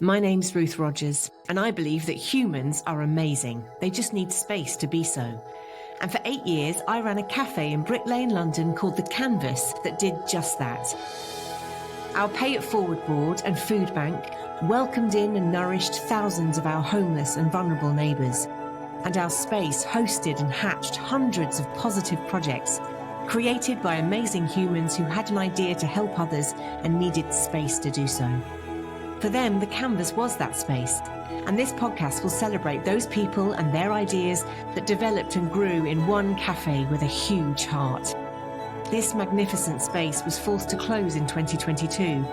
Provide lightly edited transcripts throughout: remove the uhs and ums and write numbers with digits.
My name's Ruth Rogers, and I believe that humans are amazing. They just need space to be so. And for 8 years, I ran a cafe in Brick Lane, London called The Canvas that did just that. Our Pay It Forward board and food bank welcomed in and nourished thousands of our homeless and vulnerable neighbours. And our space hosted and hatched hundreds of positive projects created by amazing humans who had an idea to help others and needed space to do so. For them, the Canvas was that space, and this podcast will celebrate those people and their ideas that developed and grew in one cafe with a huge heart. This magnificent space was forced to close in 2022,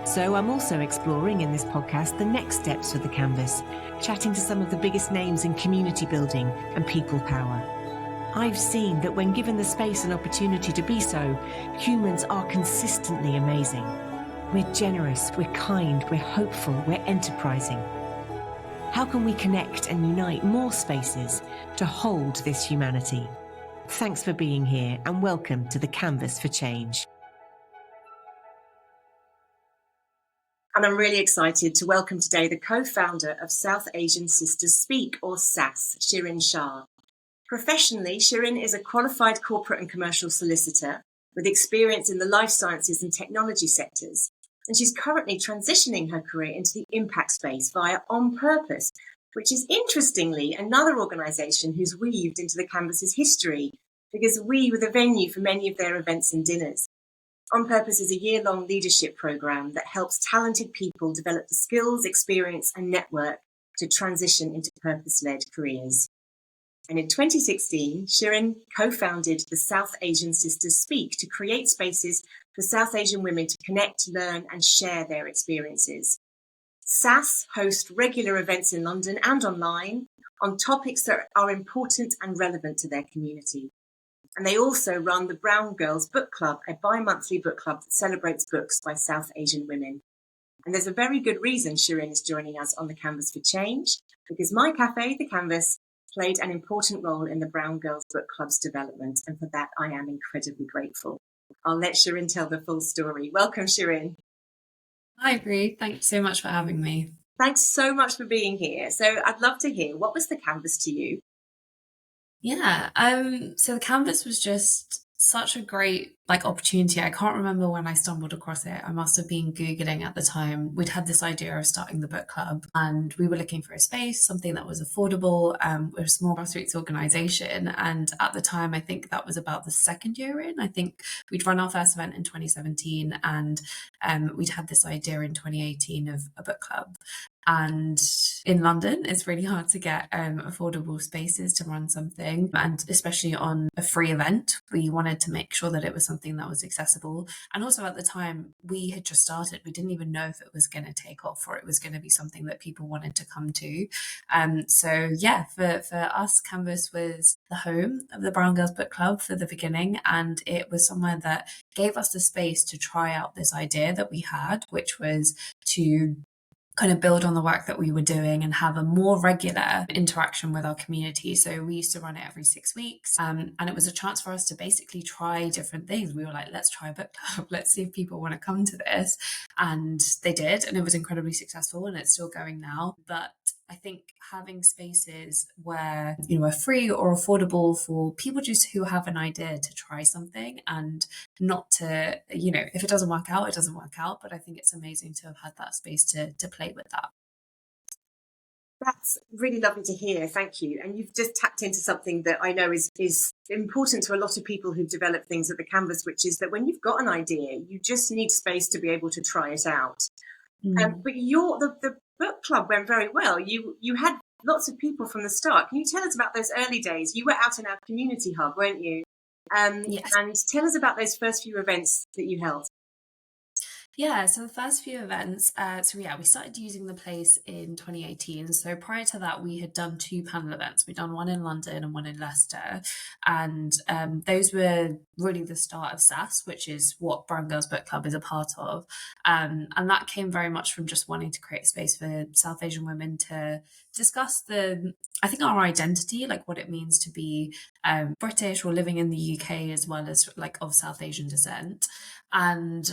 so I'm also exploring in this podcast the next steps for the Canvas, chatting to some of the biggest names in community building and people power. I've seen that when given the space and opportunity to be so, humans are consistently amazing. We're generous, we're kind, we're hopeful, we're enterprising. How can we connect and unite more spaces to hold this humanity? Thanks for being here and welcome to the Canvas for Change. And I'm really excited to welcome today the co-founder of South Asian Sisters Speak, or SASS, Shirin Shah. Professionally, Shirin is a qualified corporate and commercial solicitor with experience in the life sciences and technology sectors. And she's currently transitioning her career into the impact space via On Purpose, which is interestingly another organisation who's weaved into the Canvas's history, because we were the venue for many of their events and dinners. On Purpose is a year-long leadership programme that helps talented people develop the skills, experience and network to transition into purpose-led careers. And in 2016, Shirin co-founded the South Asian Sisters Speak to create spaces for South Asian women to connect, learn and share their experiences. SASS hosts regular events in London and online on topics that are important and relevant to their community. And they also run the Brown Girls Book Club, a bi-monthly book club that celebrates books by South Asian women. And there's a very good reason Shirin is joining us on the Canvas for Change, because my cafe, The Canvas, played an important role in the Brown Girls Book Club's development, and for that I am incredibly grateful. I'll let Shirin tell the full story. Welcome, Shirin. Hi, Bree. Thanks so much for having me. Thanks so much for being here. So I'd love to hear, what was the Canvas to you? Yeah, so the Canvas was just such a great opportunity. I can't remember when I stumbled across it. I must have been Googling at the time. We'd had this idea of starting the book club and we were looking for a space, something that was affordable. We're a small grassroots organisation. And at the time, I think that was about the second year in. I think we'd run our first event in 2017 and we'd had this idea in 2018 of a book club. And in London, it's really hard to get affordable spaces to run something. And especially on a free event, we wanted to make sure that it was something that was accessible. And also at the time, we had just started. We didn't even know if it was going to take off or it was going to be something that people wanted to come to. So yeah, for us, Canvas was the home of the Brown Girls Book Club for the beginning. And it was somewhere that gave us the space to try out this idea that we had, which was to kind of build on the work that we were doing and have a more regular interaction with our community. So we used to run it every 6 weeks. And it was a chance for us to basically try different things. We were like, let's try a book club. Let's see if people want to come to this. And they did. And it was incredibly successful and it's still going now. But I think having spaces where, are free or affordable for people just who have an idea to try something and not to, if it doesn't work out, it doesn't work out. But I think it's amazing to have had that space to play with that. That's really lovely to hear. Thank you. And you've just tapped into something that I know is important to a lot of people who've developed things at the Canvas, which is that when you've got an idea, you just need space to be able to try it out. But the book club went very well. You had lots of people from the start. Can you tell us about those early days? You were out in our community hub, weren't you? Yes. And tell us about those first few events that you held. Yeah, so the first few events, we started using the place in 2018. So prior to that, we had done 2 panel events. We'd done one in London and one in Leicester. And those were really the start of SASS, which is what Brown Girls Book Club is a part of. And that came very much from just wanting to create space for South Asian women to discuss our identity, like what it means to be British or living in the UK, as well as of South Asian descent. And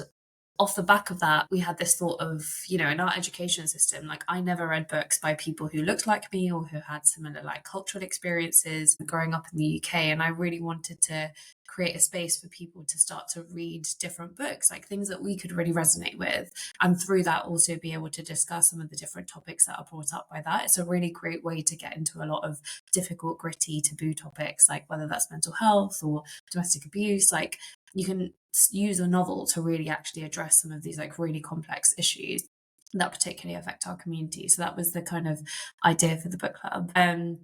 off the back of that, we had this thought of, in our education system, like I never read books by people who looked like me or who had similar like cultural experiences growing up in the UK. And I really wanted to create a space for people to start to read different books, like things that we could really resonate with. And through that, also be able to discuss some of the different topics that are brought up by that. It's a really great way to get into a lot of difficult, gritty, taboo topics, like whether that's mental health or domestic abuse. Like you can use a novel to really actually address some of these like really complex issues that particularly affect our community. So that was the kind of idea for the book club. And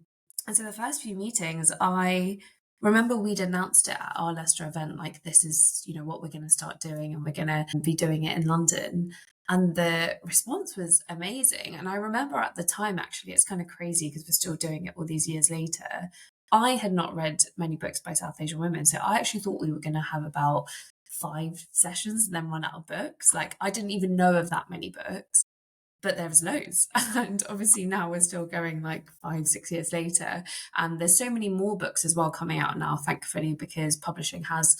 so the first few meetings, I remember we'd announced it at our Leicester event, like this is, what we're going to start doing, and we're going to be doing it in London. And the response was amazing. And I remember at the time, actually, it's kind of crazy because we're still doing it all these years later. I had not read many books by South Asian women. So I actually thought we were going to have about 5 sessions and then run out of books. Like I didn't even know of that many books, but there was loads. And obviously now we're still going like 5-6 years later. And there's so many more books as well coming out now, thankfully, because publishing has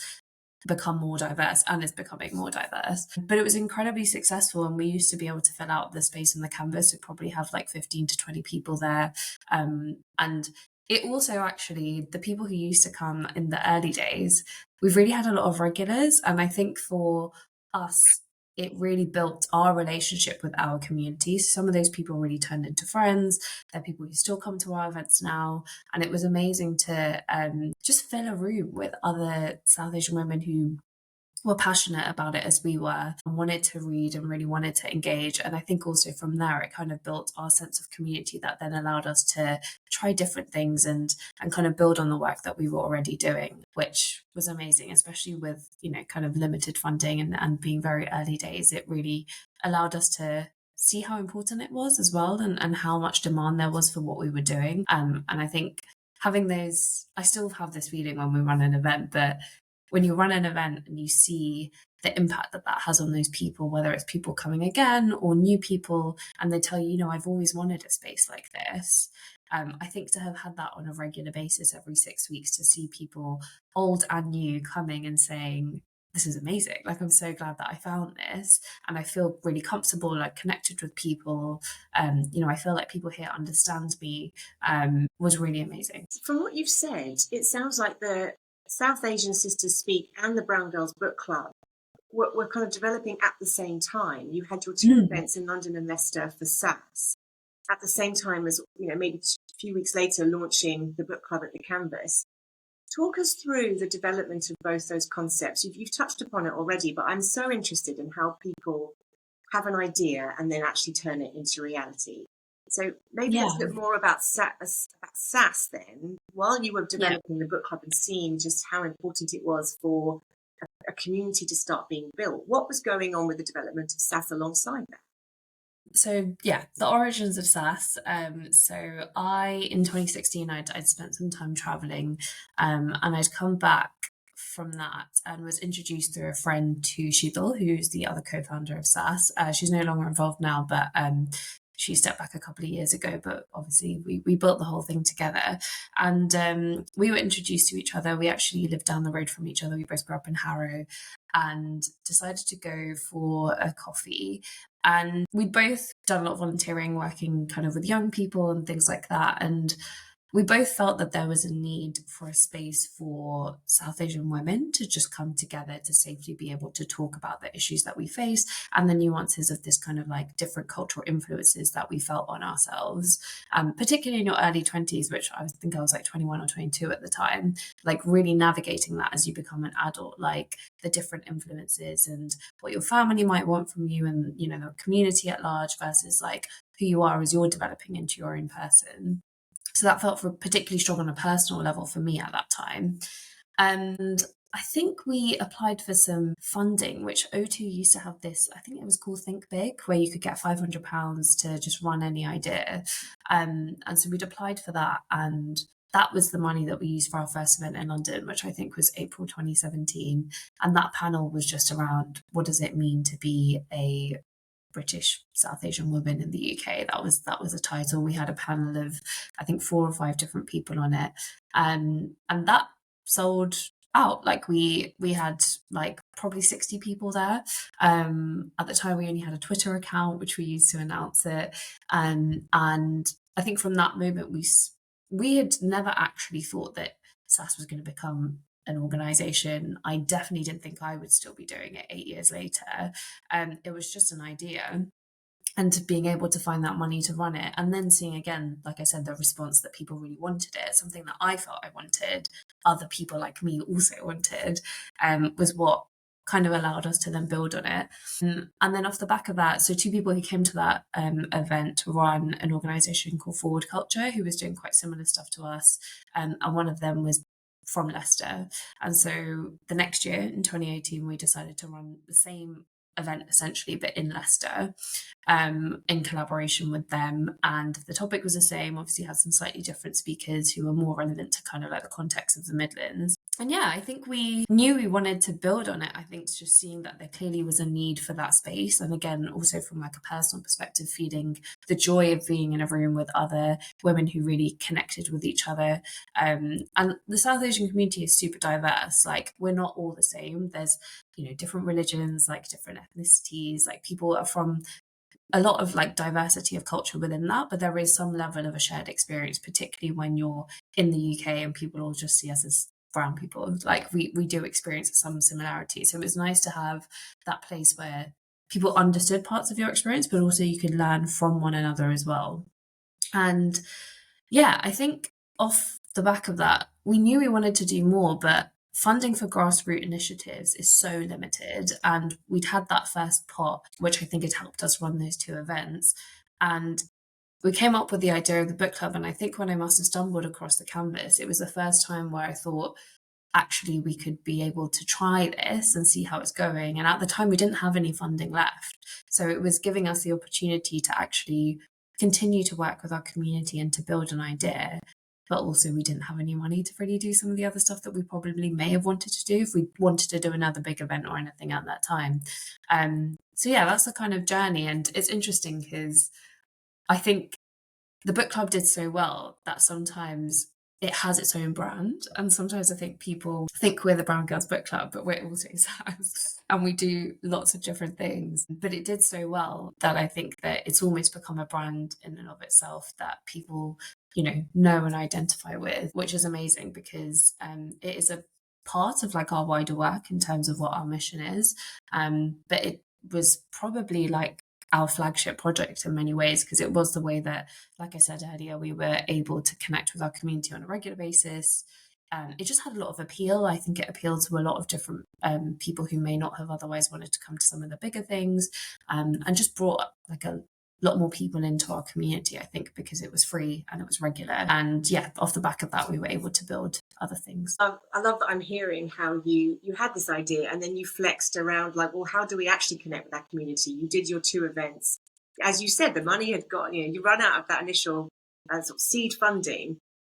become more diverse and is becoming more diverse. But it was incredibly successful, and we used to be able to fill out the space in the canvas. We probably have like 15 to 20 people there. And it also actually, the people who used to come in the early days, we've really had a lot of regulars. And I think for us, it really built our relationship with our community. Some of those people really turned into friends. They're people who still come to our events now. And it was amazing to just fill a room with other South Asian women who were passionate about it as we were, and wanted to read and really wanted to engage. And I think also from there, it kind of built our sense of community that then allowed us to try different things and kind of build on the work that we were already doing, which was amazing, especially with, kind of limited funding and being very early days. It really allowed us to see how important it was as well, and how much demand there was for what we were doing. And I think having those, I still have this feeling when we run an event, but when you run an event and you see the impact that has on those people, whether it's people coming again or new people, and they tell you, I've always wanted a space like this. I think to have had that on a regular basis every 6 weeks, to see people old and new coming and saying, this is amazing. Like, I'm so glad that I found this, and I feel really comfortable, like connected with people. I feel like people here understand me, was really amazing. From what you've said, it sounds like the South Asian Sisters Speak and the Brown Girls Book Club were kind of developing at the same time. You had your 2 events in London and Leicester for SASS, at the same time as, maybe a few weeks later, launching the book club at the Canvas. Talk us through the development of both those concepts. You've touched upon it already, but I'm so interested in how people have an idea and then actually turn it into reality. So maybe let's look more about SASS then. While you were developing the book club and seeing just how important it was for a community to start being built, what was going on with the development of SASS alongside that? So the origins of SASS. So in 2016, I'd spent some time traveling, and I'd come back from that and was introduced through a friend to Sheetal, who's the other co-founder of SASS. She's no longer involved now, but she stepped back a couple of years ago, but obviously we built the whole thing together. And we were introduced to each other. We actually lived down the road from each other. We both grew up in Harrow, and decided to go for a coffee. And we'd both done a lot of volunteering, working kind of with young people and things like that. And we both felt that there was a need for a space for South Asian women to just come together to safely be able to talk about the issues that we face and the nuances of this kind of like different cultural influences that we felt on ourselves, particularly in your early 20s, which I think I was like 21 or 22 at the time, like really navigating that as you become an adult, like the different influences and what your family might want from you and, the community at large versus like who you are as you're developing into your own person. So that felt particularly strong on a personal level for me at that time. And I think we applied for some funding, which O2 used to have this, I think it was called Think Big, where you could get £500 to just run any idea. And so we'd applied for that. And that was the money that we used for our first event in London, which I think was April 2017. And that panel was just around, what does it mean to be a British South Asian woman in the UK? That was a title. We had a panel of, I think, 4 or 5 different people on it. And that sold out. Like we had like probably 60 people there. At the time we only had a Twitter account which we used to announce it. And I think from that moment we had never actually thought that SASS was going to become an organization. I definitely didn't think I would still be doing it 8 years later. It was just an idea, and being able to find that money to run it, and then seeing again, like I said, the response that people really wanted it, something that I felt I wanted, other people like me also wanted, was what kind of allowed us to then build on it. And then off the back of that, so two people who came to that event run an organisation called Forward Culture, who was doing quite similar stuff to us, and one of them was from Leicester. And so the next year in 2018 we decided to run the same event essentially, but in Leicester, in collaboration with them. And the topic was the same, obviously had some slightly different speakers who were more relevant to kind of like the context of the Midlands. And yeah, I think we knew we wanted to build on it. I think just seeing that there clearly was a need for that space. And again, also from like a personal perspective, feeling the joy of being in a room with other women who really connected with each other. And the South Asian community is super diverse. Like we're not all the same. There's, you know, different religions, like different ethnicities, like people are from a lot of like diversity of culture within that, but there is some level of a shared experience, particularly when you're in the UK and people all just see us as brown people. Like we do experience some similarities. So it was nice to have that place where people understood parts of your experience, but also you could learn from one another as well. And yeah, I think off the back of that, we knew we wanted to do more, but funding for grassroots initiatives is so limited. And we'd had that first pot, which I think had helped us run those two events. And we came up with the idea of the book club. And I think when I must have stumbled across the canvas, it was the first time where I thought, actually, we could be able to try this and see how it's going. And at the time, we didn't have any funding left. So it was giving us the opportunity to actually continue to work with our community and to build an idea. But also, we didn't have any money to really do some of the other stuff that we probably may have wanted to do if we wanted to do another big event or anything at that time. So yeah, that's the kind of journey. And it's interesting because I think the book club did so well that sometimes it has its own brand. And sometimes I think people think we're the Brown Girls Book Club, but we're also SASS. And we do lots of different things. But it did so well that I think that it's almost become a brand in and of itself that people, you know and identify with, which is amazing because it is a part of like our wider work in terms of what our mission is. But it was probably like our flagship project in many ways because it was the way that, like I said earlier, we were able to connect with our community on a regular basis. It just had a lot of appeal. I think it appealed to a lot of different people who may not have otherwise wanted to come to some of the bigger things, and just brought like a lot more people into our community, I think, because it was free and it was regular. And yeah, off the back of that, we were able to build other things. I love that I'm hearing how you had this idea and then you flexed around like, well, how do we actually connect with that community? You did your two events. As you said, the money had gone, you run out of that initial sort of seed funding,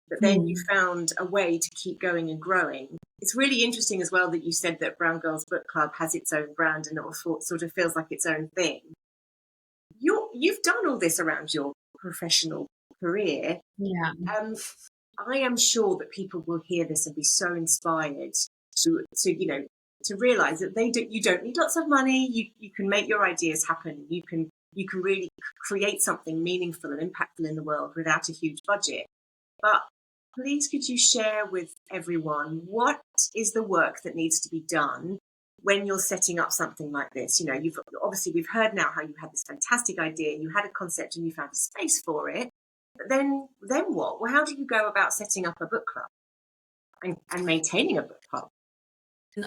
but then you found a way to keep going and growing. It's really interesting as well that you said that Brown Girls Book Club has its own brand and it sort of feels like its own thing. You've done all this around your professional career. Yeah. I am sure that people will hear this and be so inspired to realize that you don't need lots of money. You can make your ideas happen. You can really create something meaningful and impactful in the world without a huge budget. But please, could you share with everyone what is the work that needs to be done when you're setting up something like this? We've heard now how you had this fantastic idea, you had a concept and you found a space for it. But then what? Well, how do you go about setting up a book club and maintaining a book club?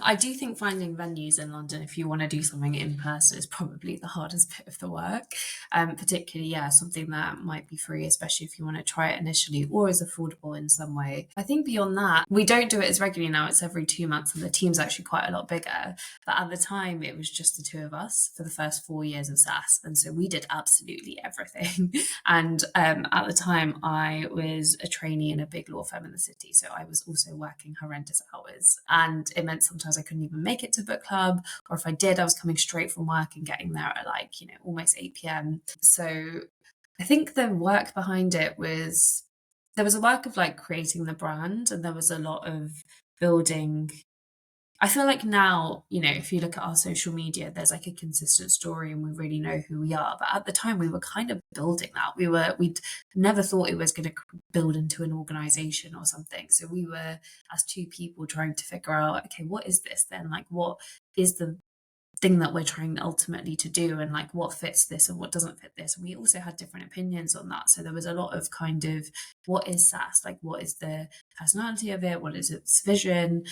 I do think finding venues in London, if you want to do something in person, is probably the hardest bit of the work. Particularly, something that might be free, especially if you want to try it initially, or is affordable in some way. I think beyond that, we don't do it as regularly now. It's every 2 months, and the team's actually quite a lot bigger. But at the time, it was just the two of us for the first 4 years of SASS, and so we did absolutely everything. And at the time, I was a trainee in a big law firm in the city, so I was also working horrendous hours, and it meant sometimes I couldn't even make it to book club, or if I did, I was coming straight from work and getting there at almost 8 p.m. So I think the work behind it was, there was a work of like creating the brand, and there was a lot of building I feel like now, if you look at our social media, there's like a consistent story and we really know who we are. But at the time, we were kind of building that. We'd never thought it was going to build into an organization or something. So we were, as two people, trying to figure out, okay, what is this then? Like, what is the thing that we're trying ultimately to do, and like what fits this and what doesn't fit this. And we also had different opinions on that. So there was a lot of kind of, what is SASS? Like, what is the personality of it? What is its vision?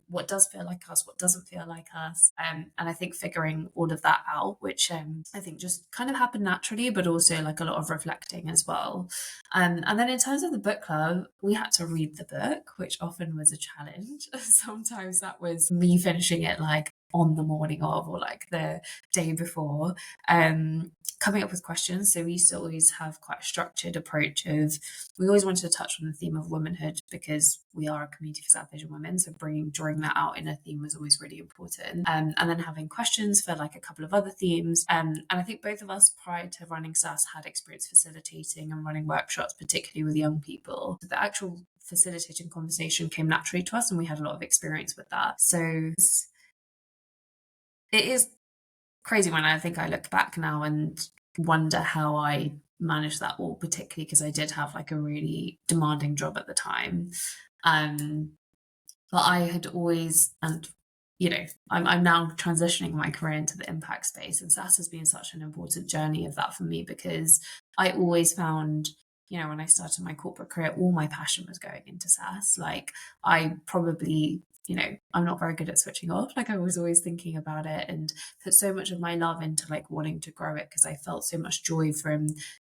What does feel like us? What doesn't feel like us? And I think figuring all of that out, which I think just kind of happened naturally, but also like a lot of reflecting as well. And then in terms of the book club, we had to read the book, which often was a challenge. Sometimes that was me finishing it like on the morning of, or like the day before, coming up with questions. So we used to always have quite a structured approach of, we always wanted to touch on the theme of womanhood because we are a community for South Asian women. So drawing that out in a theme was always really important. And then having questions for like a couple of other themes. And I think both of us prior to running SASS had experience facilitating and running workshops, particularly with young people. The actual facilitating conversation came naturally to us and we had a lot of experience with that. So it is crazy when I think I look back now and wonder how I managed that all, particularly because I did have like a really demanding job at the time. But I had always, and I'm now transitioning my career into the impact space, and SASS has been such an important journey of that for me, because I always found, when I started my corporate career, all my passion was going into SASS. Like, I probably, I'm not very good at switching off. Like, I was always thinking about it and put so much of my love into like wanting to grow it, because I felt so much joy from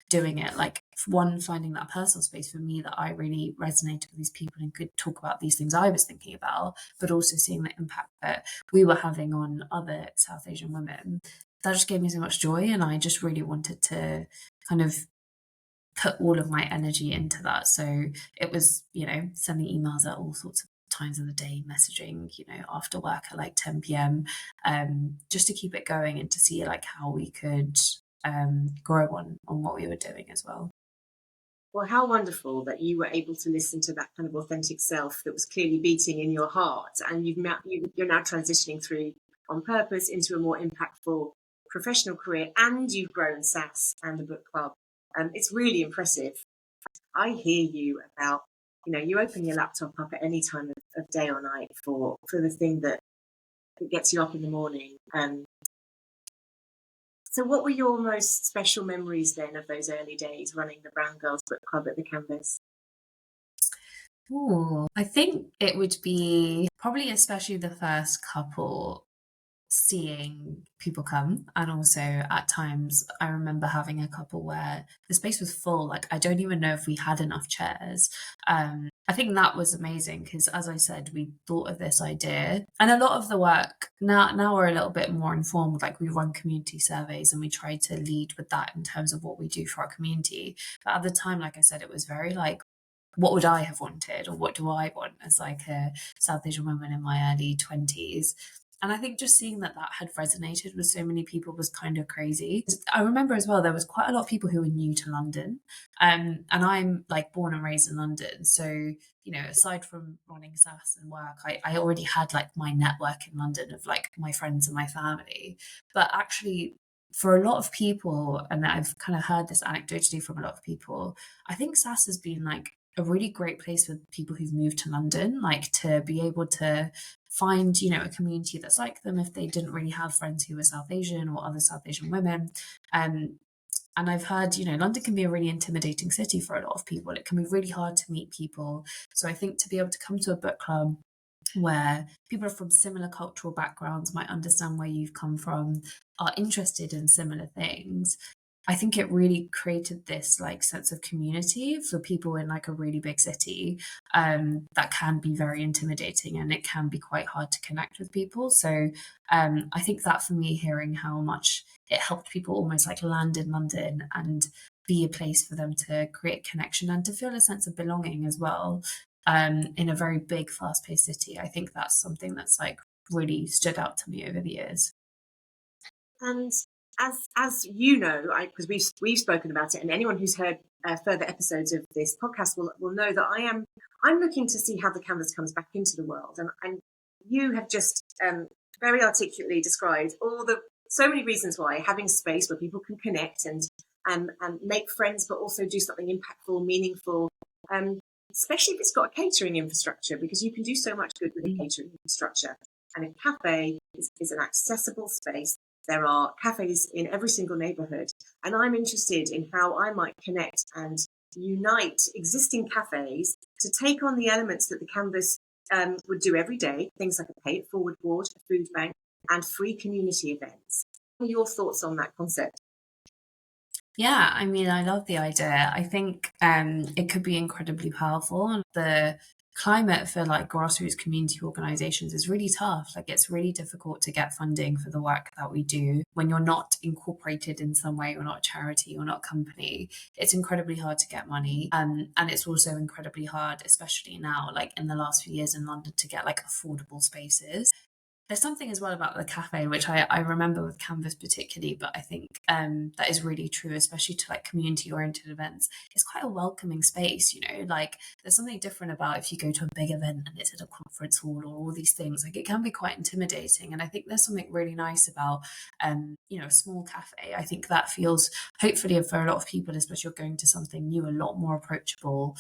doing it. Like, one, finding that personal space for me that I really resonated with these people and could talk about these things I was thinking about, but also seeing the impact that we were having on other South Asian women. That just gave me so much joy, and I just really wanted to kind of put all of my energy into that. So it was, sending emails at all sorts of times of the day, messaging, after work at like 10 p.m, just to keep it going and to see like how we could grow on what we were doing as well. Well, how wonderful that you were able to listen to that kind of authentic self that was clearly beating in your heart, and you're now transitioning through on purpose into a more impactful professional career, and you've grown SASS and the book club. It's really impressive. I hear you about, you open your laptop up at any time of day or night for the thing that gets you up in the morning. So what were your most special memories then of those early days running the Brown Girls Book Club at the Canvas? Ooh, I think it would be probably especially the first couple, seeing people come. And also at times I remember having a couple where the space was full, like I don't even know if we had enough chairs. I think that was amazing because, as I said, we thought of this idea, and a lot of the work now we're a little bit more informed. Like, we run community surveys and we try to lead with that in terms of what we do for our community. But at the time, like I said, it was very like, what would I have wanted, or what do I want as like a South Asian woman in my early 20s? And I think just seeing that had resonated with so many people was kind of crazy. I remember as well, there was quite a lot of people who were new to London. And I'm like born and raised in London. So, aside from running SASS and work, I already had like my network in London of like my friends and my family. But actually, for a lot of people, and I've kind of heard this anecdotally from a lot of people, I think SASS has been like a really great place for people who've moved to London, like to be able to find, a community that's like them if they didn't really have friends who were South Asian or other South Asian women. And I've heard, London can be a really intimidating city for a lot of people. It can be really hard to meet people. So I think to be able to come to a book club where people are from similar cultural backgrounds, might understand where you've come from, are interested in similar things, I think it really created this like sense of community for people in like a really big city, that can be very intimidating, and it can be quite hard to connect with people. So I think that for me, hearing how much it helped people almost like land in London and be a place for them to create connection and to feel a sense of belonging as well, in a very big, fast-paced city. I think that's something that's like really stood out to me over the years. And as you know, because we've spoken about it, and anyone who's heard further episodes of this podcast will know that I'm looking to see how the Canvas comes back into the world, and you have just very articulately described so many reasons why having space where people can connect and make friends, but also do something impactful, meaningful, especially if it's got a catering infrastructure, because you can do so much good with a catering infrastructure. And a cafe is an accessible space. There are cafes in every single neighbourhood, and I'm interested in how I might connect and unite existing cafes to take on the elements that the Canvas would do every day, things like a pay it forward board, a food bank, and free community events. What are your thoughts on that concept? Yeah, I mean, I love the idea. I think it could be incredibly powerful. And the climate for like grassroots community organizations is really tough. Like, it's really difficult to get funding for the work that we do when you're not incorporated in some way. You're not a charity, you're not a company. It's incredibly hard to get money. And it's also incredibly hard, especially now, like in the last few years in London, to get like affordable spaces. There's something as well about the cafe, which I remember with Canvas particularly, but I think that is really true, especially to like community oriented events. It's quite a welcoming space, you know, like there's something different about if you go to a big event and it's at a conference hall or all these things, like it can be quite intimidating. And I think there's something really nice about, you know, a small cafe. I think that feels, hopefully for a lot of people, especially if you're going to something new, a lot more approachable.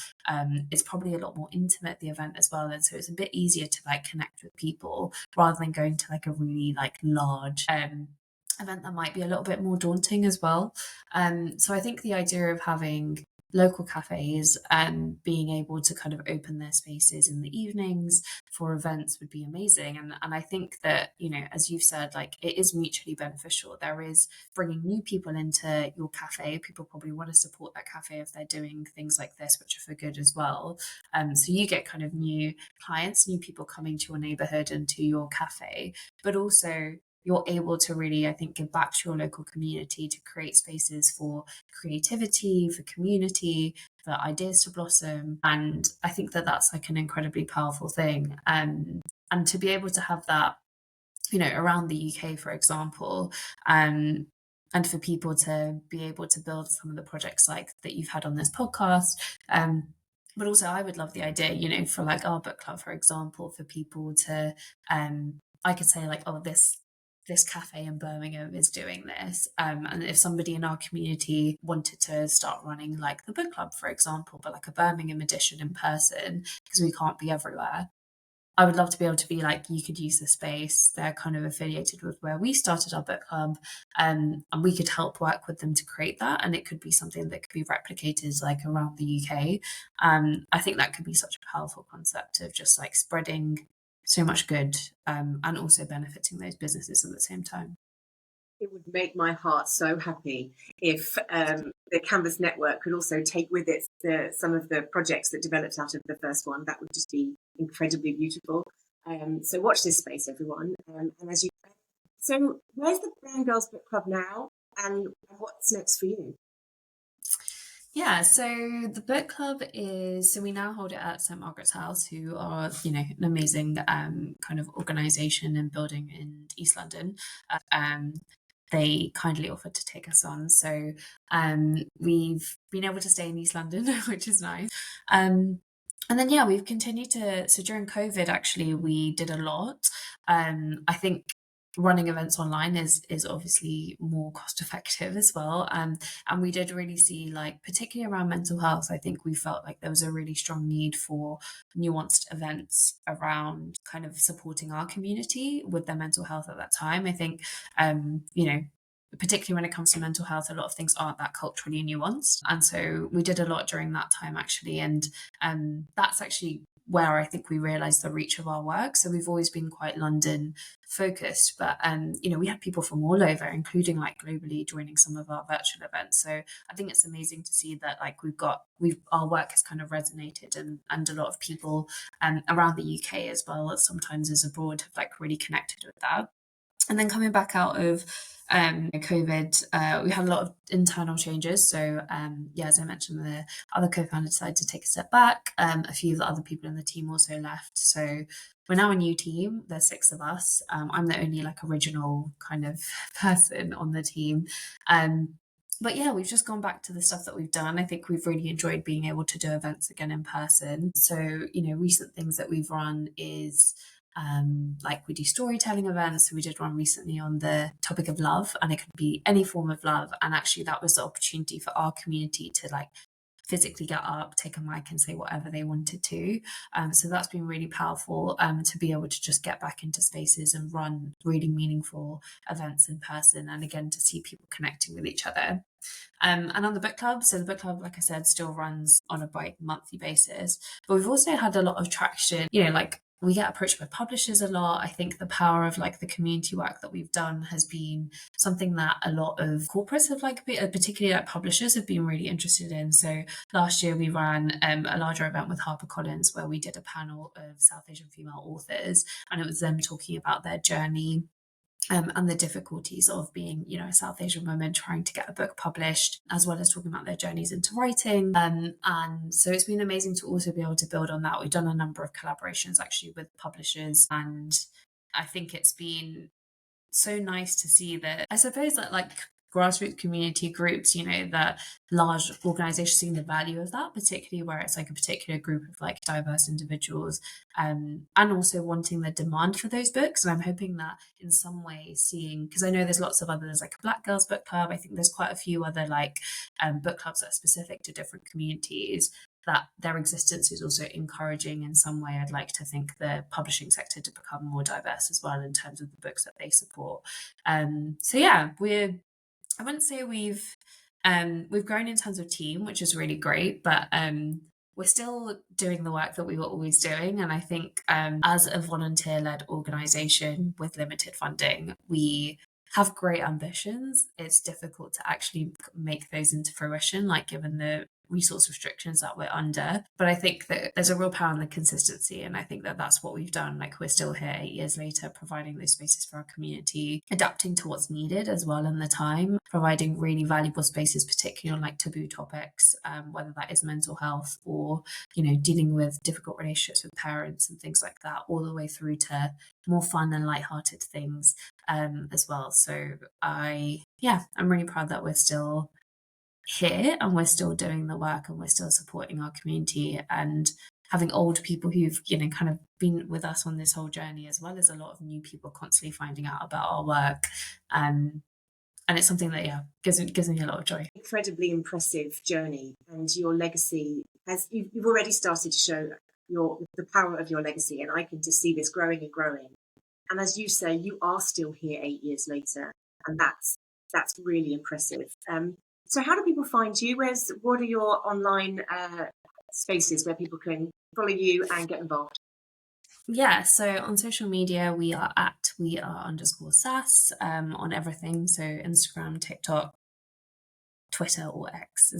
It's probably a lot more intimate, the event as well. And so it's a bit easier to like connect with people rather than going to like a really like large event that might be a little bit more daunting as well. So I think the idea of having local cafes and being able to kind of open their spaces in the evenings for events would be amazing. And I think that, you know, as you've said, like it is mutually beneficial. There is bringing new people into your cafe. People probably want to support that cafe if they're doing things like this, which are for good as well. So you get kind of new clients, new people coming to your neighborhood and to your cafe, but also you're able to really, I think, give back to your local community to create spaces for creativity, for community, for ideas to blossom. And I think that that's like an incredibly powerful thing. And to be able to have that, you know, around the UK, for example, and for people to be able to build some of the projects like that you've had on this podcast. But also I would love the idea, you know, for like our book club, for example, for people to, I could say like, oh, this cafe in Birmingham is doing this. And if somebody in our community wanted to start running like the book club, for example, but like a Birmingham edition in person, because we can't be everywhere, I would love to be able to be like, you could use the space. They're kind of affiliated with where we started our book club, and we could help work with them to create that. And it could be something that could be replicated like around the UK. I think that could be such a powerful concept of just like spreading so much good, and also benefiting those businesses at the same time. It would make my heart so happy if the Canvas network could also take with it some of the projects that developed out of the first one. That would just be incredibly beautiful. So watch this space, everyone. So where's the Brown Girls Book Club now, and what's next for you? Yeah, so the book club is, so we now hold it at St Margaret's House, who are, you know, an amazing kind of organisation and building in East London. Um, they kindly offered to take us on, so we've been able to stay in East London, which is nice. And then yeah, we've continued to. So during COVID, actually, we did a lot. I think running events online is obviously more cost effective as well. And we did really see, like, particularly around mental health, I think we felt like there was a really strong need for nuanced events around kind of supporting our community with their mental health at that time. I think, you know, particularly when it comes to mental health, a lot of things aren't that culturally nuanced. And so we did a lot during that time, actually. And that's actually where I think we realized the reach of our work. So we've always been quite London focused, but you know, we had people from all over, including like globally, joining some of our virtual events. So I think it's amazing to see that like we've our work has kind of resonated, and a lot of people around the UK as well as sometimes as abroad have like really connected with that. And then coming back out of COVID, we had a lot of internal changes. So, yeah, as I mentioned, the other co-founder decided to take a step back. A few of the other people in the team also left. So we're now a new team. There's 6 of us. I'm the only like original kind of person on the team. But yeah, we've just gone back to the stuff that we've done. I think we've really enjoyed being able to do events again in person. So, you know, recent things that we've run is Like we do storytelling events. So we did one recently on the topic of love, and it could be any form of love. And actually that was the opportunity for our community to like physically get up, take a mic and say whatever they wanted to. So that's been really powerful, to be able to just get back into spaces and run really meaningful events in person. And again, to see people connecting with each other. And on the book club, so the book club, like I said, still runs on a monthly basis. But we've also had a lot of traction, like we get approached by publishers a lot. I think the power of like the community work that we've done has been something that a lot of corporates have particularly like publishers have been really interested in. So last year we ran a larger event with HarperCollins where we did a panel of South Asian female authors, and it was them talking about their journey and the difficulties of being, a South Asian woman trying to get a book published, as well as talking about their journeys into writing. And so it's been amazing to also be able to build on that. We've done a number of collaborations actually with publishers, and I think it's been so nice to see that, I suppose, that like grassroots community groups, that large organizations seeing the value of that, particularly where it's like a particular group of like diverse individuals, and also wanting the demand for those books. And I'm hoping that in some way seeing, because I know there's lots of others, like a Black Girls Book Club, I think there's quite a few other like book clubs that are specific to different communities, that their existence is also encouraging in some way. I'd like to think the publishing sector to become more diverse as well in terms of the books that they support. So yeah, I wouldn't say we've grown in terms of team, which is really great, but we're still doing the work that we were always doing. And I think as a volunteer-led organisation with limited funding, we have great ambitions. It's difficult to actually make those into fruition, like given the resource restrictions that we're under. But I think that there's a real power in the consistency, and I think that that's what we've done. Like we're still here 8 years later, providing those spaces for our community, adapting to what's needed as well in the time, providing really valuable spaces, particularly on like taboo topics, whether that is mental health or dealing with difficult relationships with parents and things like that, all the way through to more fun and lighthearted things as well. So I'm really proud that we're still here and we're still doing the work and we're still supporting our community and having old people who've kind of been with us on this whole journey, as well as a lot of new people constantly finding out about our work, and it's something that gives me a lot of joy. Incredibly impressive journey, and your legacy you've already started to show the power of your legacy, and I can just see this growing and growing. And as you say, you are still here 8 years later, and that's really impressive. So how do people find you? What are your online spaces where people can follow you and get involved? Yeah, so on social media, we are @SASS on everything. So Instagram, TikTok, Twitter or X.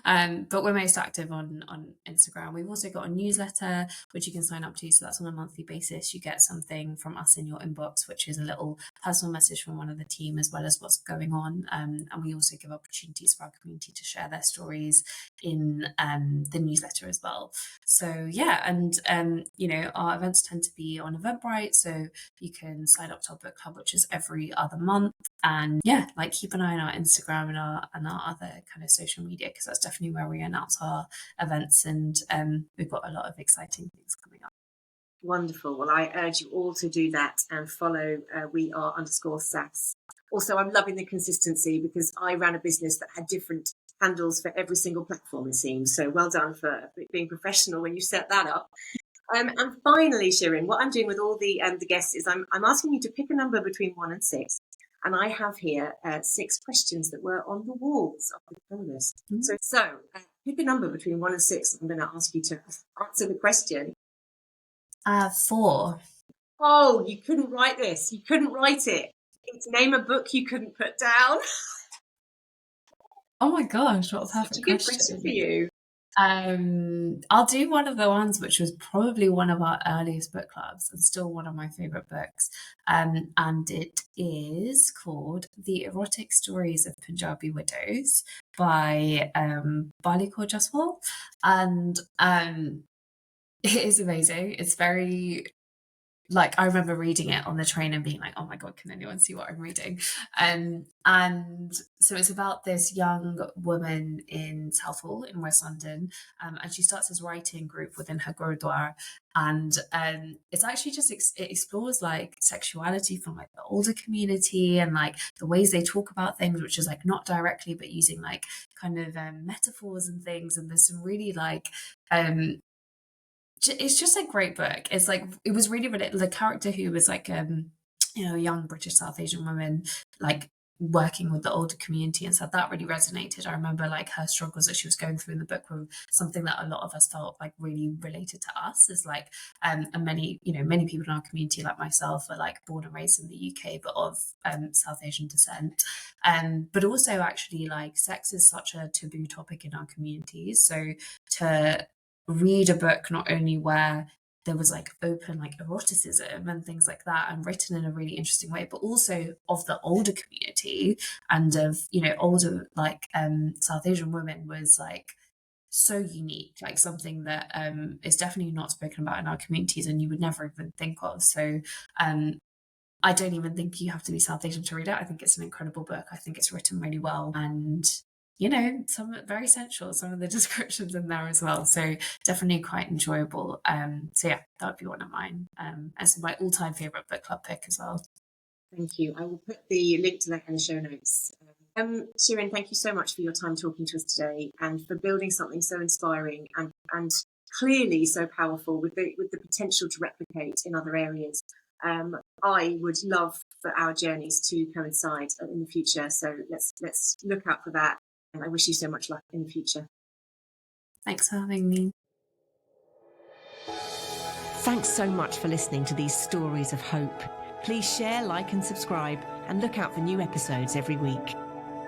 But we're most active on Instagram. We've also got a newsletter which you can sign up to, so that's on a monthly basis. You get something from us in your inbox, which is a little personal message from one of the team, as well as what's going on, and we also give opportunities for our community to share their stories in the newsletter as well. So yeah, and our events tend to be on Eventbrite, so you can sign up to our book club, which is every other month. And keep an eye on our Instagram and our other kind of social media, because that's definitely where we announce our events, and we've got a lot of exciting things coming up. Wonderful. Well, I urge you all to do that and follow _SASS. Also, I'm loving the consistency, because I ran a business that had different handles for every single platform, it seems. So well done for being professional when you set that up. And finally, Shirin, what I'm doing with all the guests is I'm asking you to pick a number between 1 and 6. And I have here 6 questions that were on the walls of the canvas. Mm-hmm. So pick a number between 1 and 6. I'm going to ask you to answer the question. 4. Oh, you couldn't write this. You couldn't write it. It's name a book you couldn't put down. Oh my gosh, what a perfect Such a good question for you. I'll do one of the ones which was probably one of our earliest book clubs and still one of my favourite books. And it is called The Erotic Stories of Punjabi Widows by Bali Kaur Jaswal. And it is amazing. It's very like I remember reading it on the train and being like, oh my God, can anyone see what I'm reading? And so it's about this young woman in Southall in West London, and she starts this writing group within her Gurdwara. And it's actually just it explores like sexuality from like the older community and like the ways they talk about things, which is like not directly but using like kind of metaphors and things. And there's some really like it's just a great book. It's like it was really the character who was like a young British South Asian woman like working with the older community, and so that really resonated. I remember like her struggles that she was going through in the book were something that a lot of us felt like really related to us, as like and many people in our community like myself are like born and raised in the UK but of South Asian descent, but also actually like sex is such a taboo topic in our communities, so to read a book not only where there was like open like eroticism and things like that and written in a really interesting way, but also of the older community and of older like South Asian women was like so unique, like something that is definitely not spoken about in our communities and you would never even think of. So I don't even think you have to be South Asian to read it. I think it's an incredible book. I think it's written really well, and some very sensual, some of the descriptions in there as well. So definitely quite enjoyable. So yeah, that would be one of mine. As my all-time favorite book club pick as well. Thank you. I will put the link to that in the show notes. Shirin, thank you so much for your time talking to us today and for building something so inspiring and clearly so powerful with the potential to replicate in other areas. I would love for our journeys to coincide in the future. So let's look out for that. And I wish you so much luck in the future. Thanks for having me. Thanks so much for listening to these stories of hope. Please share, like and subscribe, and look out for new episodes every week.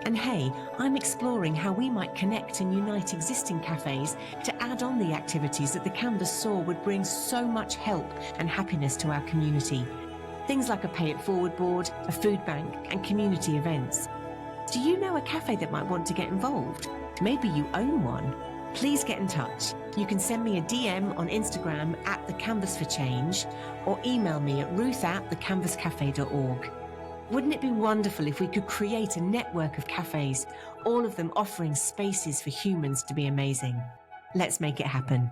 And hey, I'm exploring how we might connect and unite existing cafes to add on the activities that the Canvas saw would bring so much help and happiness to our community. Things like a pay it forward board, a food bank, and community events. Do you know a cafe that might want to get involved? Maybe you own one. Please get in touch. You can send me a DM on Instagram at The Canvas for Change or email me at ruth@thecanvascafe.org. Wouldn't it be wonderful if we could create a network of cafes, all of them offering spaces for humans to be amazing? Let's make it happen.